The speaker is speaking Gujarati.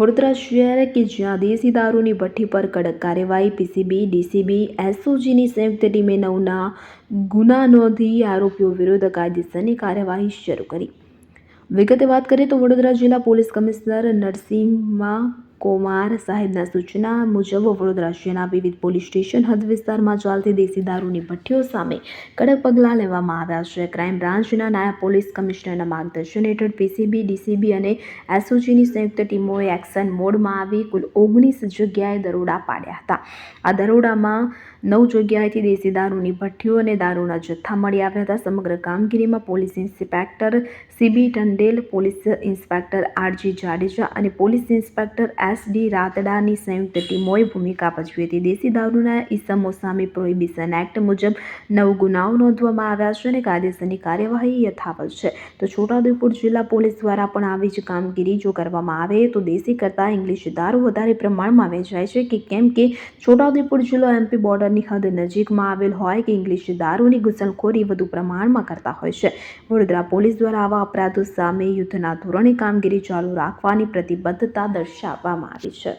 વડોદરા શહેર કે જ્યાં દેશી દારૂની ભઠ્ઠી પર કડક કાર્યવાહી, પીસીબી, ડીસીબી, એસઓજીની સંયુક્ત ટીમે 9ના ગુના નોંધી આરોપીઓ વિરુદ્ધ કાયદેસરની કાર્યવાહી શરૂ કરી। વિગતે વાત કરીએ તો વડોદરા જિલ્લા પોલીસ કમિશનર નરસિમ્હા કુમાર સાહેબના સૂચના મુજબ વડોદરા શહેરના વિવિધ પોલીસ સ્ટેશન હદ વિસ્તારમાં ચાલતી દેશી દારૂની ભઠ્ઠીઓ સામે કડક પગલાં લેવામાં આવ્યા છે। ક્રાઇમ બ્રાન્ચના નાયબ પોલીસ કમિશનરના માર્ગદર્શન હેઠળ પીસીબી, ડીસીબી અને એસઓજીની સંયુક્ત ટીમોએ એક્શન મોડમાં આવી કુલ 19 જગ્યાએ દરોડા પાડ્યા હતા। આ દરોડામાં 9 જગ્યાએથી દેશી દારૂની ભઠ્ઠીઓ અને દારૂના જથ્થા મળી આવ્યા હતા। સમગ્ર કામગીરીમાં પોલીસ ઇન્સ્પેક્ટર સીબી ટંડેલ, પોલીસ ઇન્સ્પેક્ટર આરજી જાડેજા અને પોલીસ ઇન્સ્પેક્ટર એસડી રાતડાની સંયુક્ત ટીમોએ ભૂમિકા ભજવી હતી। દેશી દારૂના ઇસમો સામે પ્રોહિબિશન એક્ટ મુજબ 9 ગુનાઓ નોંધવામાં આવ્યા છે અને કાયદેસરની કાર્યવાહી યથાવત છે। તો છોટાઉદેપુર જિલ્લા પોલીસ દ્વારા પણ આવી જ કામગીરી જો કરવામાં આવે તો દેશી કરતાં ઇંગ્લિશ દારૂ વધારે પ્રમાણમાં વેચાય છે કે કેમ કે છોટાઉદેપુર જિલ્લો એમપી બોર્ડરની હદ નજીકમાં આવેલ હોય કે ઇંગ્લિશ દારૂની ઘૂસણખોરી વધુ પ્રમાણમાં કરતા હોય છે। વડોદરા પોલીસ દ્વારા આવા અપરાધો સામે યુદ્ધના ધોરણે કામગીરી ચાલુ રાખવાની પ્રતિબદ્ધતા દર્શાવવામાં આવી છે।